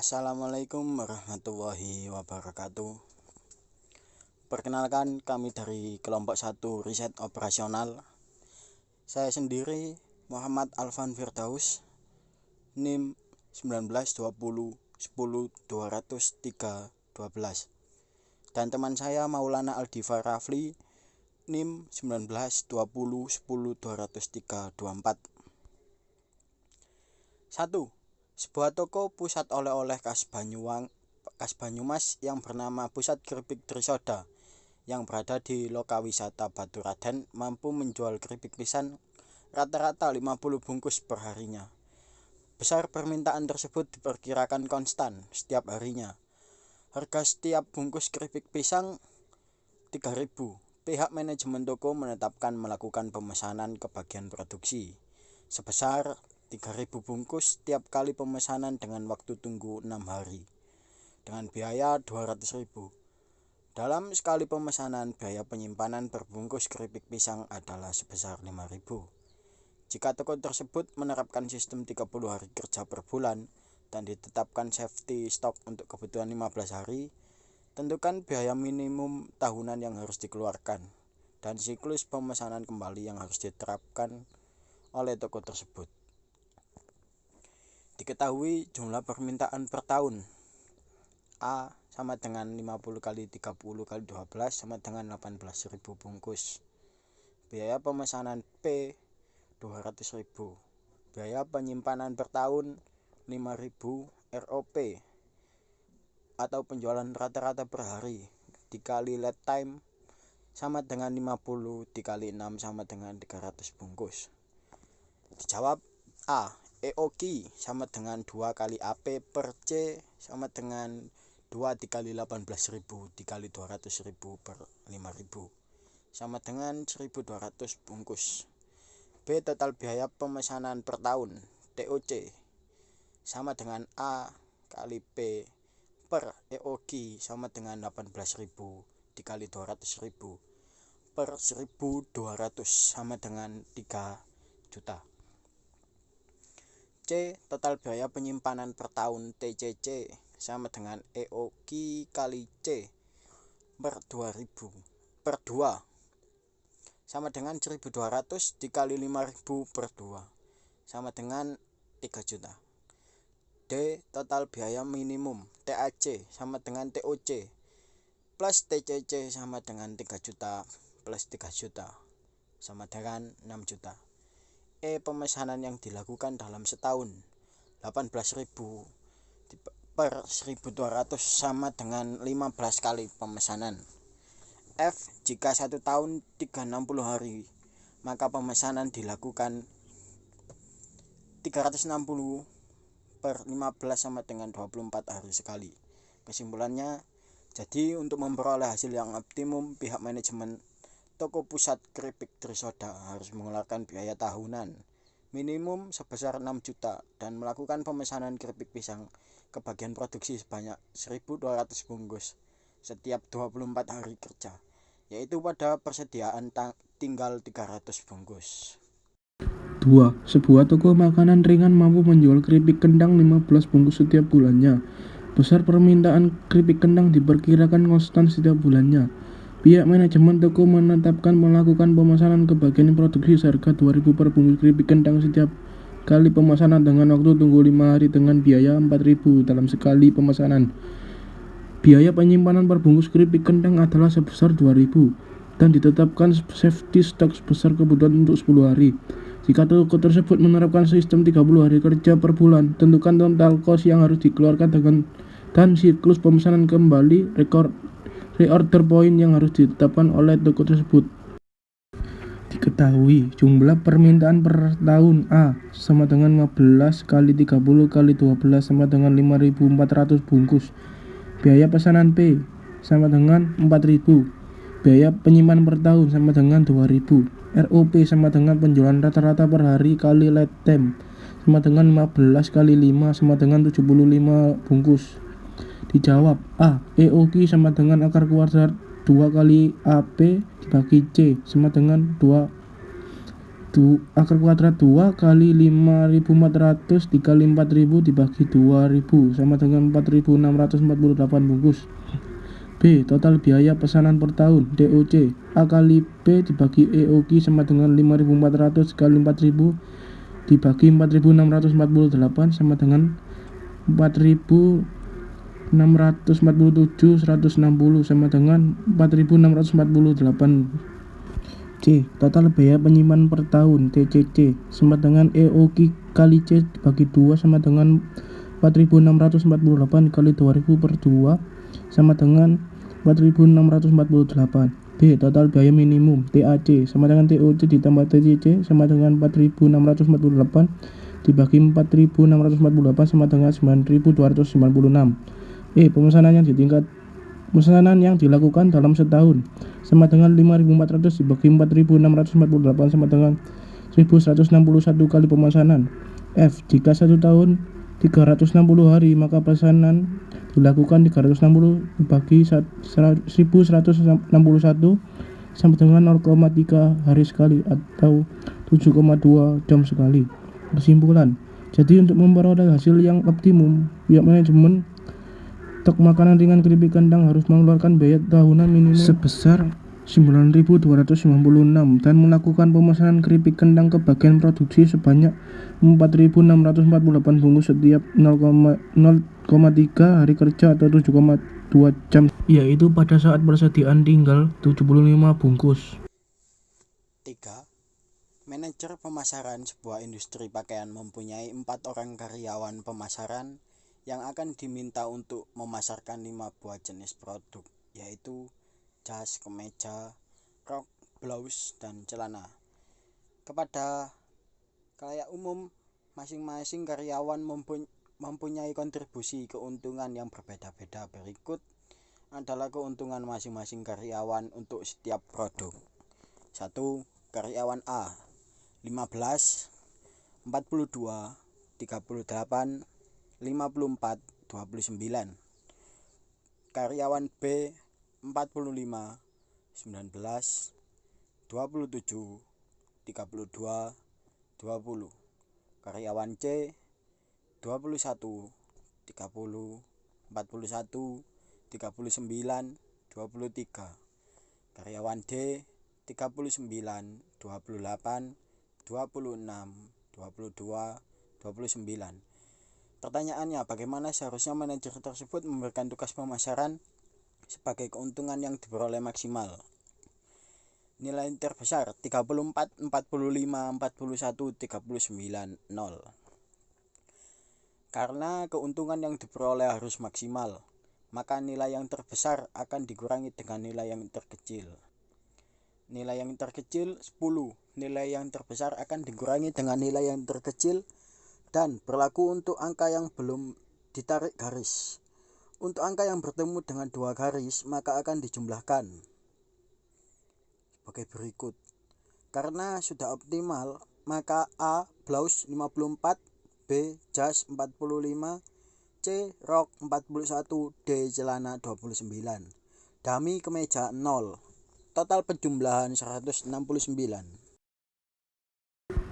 Assalamualaikum warahmatullahi wabarakatuh. Perkenalkan, kami dari kelompok 1 riset operasional. Saya sendiri Muhammad Alvan Firdaus, NIM 1920 10 203 12, dan teman saya Maulana Aldiva Rafli, NIM 1920 10 203 24. 1. Sebuah toko pusat oleh-oleh khas Banyumas yang bernama Pusat Keripik Trisoda yang berada di Lokawisata Baturaden mampu menjual keripik pisang rata-rata 50 bungkus per harinya. Besar permintaan tersebut diperkirakan konstan setiap harinya. Harga setiap bungkus keripik pisang 3.000. Pihak manajemen toko menetapkan melakukan pemesanan ke bagian produksi sebesar 3.000 bungkus setiap kali pemesanan dengan waktu tunggu 6 hari dengan biaya 200.000. Dalam sekali pemesanan, biaya penyimpanan per bungkus keripik pisang adalah sebesar 5.000. Jika toko tersebut menerapkan sistem 30 hari kerja per bulan dan ditetapkan safety stock untuk kebutuhan 15 hari, tentukan biaya minimum tahunan yang harus dikeluarkan dan siklus pemesanan kembali yang harus diterapkan oleh toko tersebut. Diketahui jumlah permintaan per tahun. A sama dengan 50 kali 30 kali 12 sama dengan 18.000 bungkus. Biaya pemesanan P 200.000. Biaya penyimpanan per tahun 5.000 ROP atau penjualan rata-rata per hari dikali lead time sama dengan 50 dikali 6 sama dengan 300 bungkus. Dijawab A. EOQ sama dengan 2 kali AP per C sama dengan 2 dikali 18.000 dikali 200.000 per 5.000 sama dengan 1.200 bungkus. B. Total biaya pemesanan per tahun TOC sama dengan A kali P per EOQ sama dengan 18.000 dikali 200.000 per 1.200 sama dengan 3 juta. C. Total biaya penyimpanan per tahun TCC sama dengan EOQ kali C per 2.000 per 2 sama dengan 1.200 dikali 5.000 per 2 sama dengan 3 juta. D. Total biaya minimum TAC sama dengan TOC plus TCC sama dengan 3 juta plus 3 juta sama dengan 6 juta. E. Pemesanan yang dilakukan dalam setahun 18.000 per 1.200 sama dengan 15 kali pemesanan. F. Jika 1 tahun 360 hari maka pemesanan dilakukan 360 per 15 sama dengan 24 hari sekali. Kesimpulannya, jadi untuk memperoleh hasil yang optimum, pihak manajemen toko pusat keripik Trisoda harus mengeluarkan biaya tahunan minimum sebesar 6 juta dan melakukan pemesanan keripik pisang ke bagian produksi sebanyak 1.200 bungkus setiap 24 hari kerja, yaitu pada persediaan tinggal 300 bungkus. 2. Sebuah toko makanan ringan mampu menjual keripik kentang 15 bungkus setiap bulannya. Besar permintaan keripik kentang diperkirakan konstan setiap bulannya. Pihak manajemen toko menetapkan melakukan pemesanan ke bagian produksi seharga 2.000 per bungkus keripik kentang setiap kali pemesanan dengan waktu tunggu 5 hari dengan biaya 4.000 dalam sekali pemesanan. Biaya penyimpanan per bungkus keripik kentang adalah sebesar 2.000 dan ditetapkan safety stock sebesar kebutuhan untuk 10 hari. Jika toko tersebut menerapkan sistem 30 hari kerja per bulan, tentukan total cost yang harus dikeluarkan dan siklus pemesanan kembali reorder point yang harus ditetapkan oleh toko tersebut. Diketahui jumlah permintaan per tahun A sama dengan 15 kali 30 kali 12 sama dengan 5.400 bungkus. Biaya pesanan P sama dengan 4.000. Biaya penyimpanan per tahun sama dengan 2.000. ROP sama dengan penjualan rata-rata per hari kali lead time sama dengan 15 kali 5 sama dengan 75 bungkus. Dijawab A. EOQ sama dengan akar kuadrat 2 kali AP dibagi C sama dengan 2 akar kuadrat 2 kali 5.400 dikali 4.000 dibagi 2.000 sama dengan 4.648 bungkus. B. Total biaya pesanan per tahun DOC. A kali B dibagi EOQ sama dengan 5.400 kali 4.000 dibagi 4.648 sama dengan 4.647 160 sama dengan 4.648. C. Total biaya penyimpanan per tahun TCC sama dengan EOQ kali C dibagi 2 sama dengan 4.648 kali 2.000 per 2 sama dengan 4.648. B. Total biaya minimum TAC sama dengan TOC ditambah TCC sama dengan 4.648 dibagi 4.648 sama dengan 9.296. E. Pemesanan yang dilakukan dalam setahun sama dengan 5.400 dibagi 4.648 sama dengan 1.161 kali pemesanan. F. Jika 1 tahun 360 hari maka pesanan dilakukan 360 dibagi 1.161 sama dengan 0,3 hari sekali atau 7,2 jam sekali. Kesimpulan, jadi untuk memperoleh hasil yang optimum, pihak manajemen stok makanan ringan keripik kentang harus mengeluarkan biaya tahunan minimum sebesar 9.296 dan melakukan pemesanan keripik kentang ke bagian produksi sebanyak 4.648 bungkus setiap 0,3 hari kerja atau 7,2 jam, yaitu pada saat persediaan tinggal 75 bungkus. 3. Manajer pemasaran sebuah industri pakaian mempunyai 4 orang karyawan pemasaran yang akan diminta untuk memasarkan 5 buah jenis produk, yaitu jas, kemeja, rok, blouse, dan celana. Kepada khalayak umum, masing-masing karyawan mempunyai kontribusi keuntungan yang berbeda-beda. Berikut adalah keuntungan masing-masing karyawan untuk setiap produk. 1. Karyawan A 15, 42, 38, 54, 29. Karyawan B 45, 19, 27, 32, 20. Karyawan C 21, 30, 41, 39, 23. Karyawan D 39, 28, 26, 22, 29. Pertanyaannya, bagaimana seharusnya manajer tersebut memberikan tugas pemasaran sebagai keuntungan yang diperoleh maksimal? Nilai terbesar 34, 45, 41, 39, 0. Karena keuntungan yang diperoleh harus maksimal, maka nilai yang terbesar akan dikurangi dengan nilai yang terkecil. Nilai yang terkecil 10, nilai yang terbesar akan dikurangi dengan nilai yang terkecil, dan berlaku untuk angka yang belum ditarik garis. Untuk angka yang bertemu dengan 2 garis, maka akan dijumlahkan sebagai berikut. Karena sudah optimal, maka A. blouse 54, B. jas 45, C. rok 41, D. celana 29. Dami kemeja 0. Total penjumlahan 169.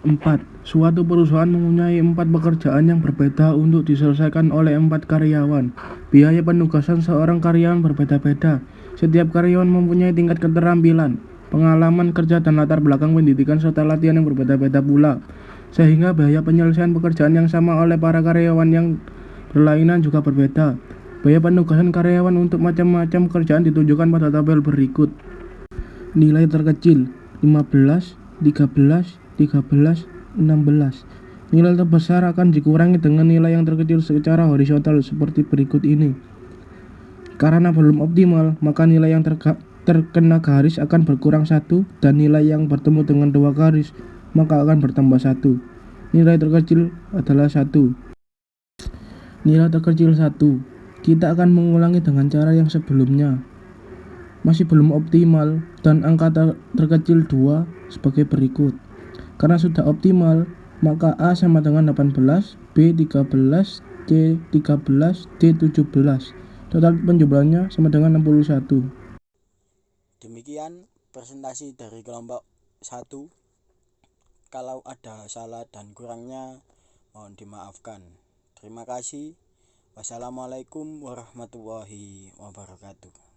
4. Suatu perusahaan mempunyai 4 pekerjaan yang berbeda untuk diselesaikan oleh 4 karyawan. Biaya penugasan seorang karyawan berbeda-beda. Setiap karyawan mempunyai tingkat keterampilan, pengalaman kerja, dan latar belakang pendidikan serta latihan yang berbeda-beda pula. Sehingga biaya penyelesaian pekerjaan yang sama oleh para karyawan yang berlainan juga berbeda. Biaya penugasan karyawan untuk macam-macam pekerjaan ditunjukkan pada tabel berikut. Nilai terkecil 15, 13, 13, 16. Nilai terbesar akan dikurangi dengan nilai yang terkecil secara horizontal seperti berikut ini. Karena belum optimal, maka nilai yang terkena garis akan berkurang 1, dan nilai yang bertemu dengan 2 garis maka akan bertambah 1. Nilai terkecil adalah 1. Nilai terkecil 1. Kita akan mengulangi dengan cara yang sebelumnya. Masih belum optimal, dan angka terkecil 2 sebagai berikut. Karena sudah optimal, maka A sama dengan 18, B 13, C 13, D 17. Total penjumlahannya sama dengan 61. Demikian presentasi dari kelompok 1. Kalau ada salah dan kurangnya mohon dimaafkan. Terima kasih. Wassalamualaikum warahmatullahi wabarakatuh.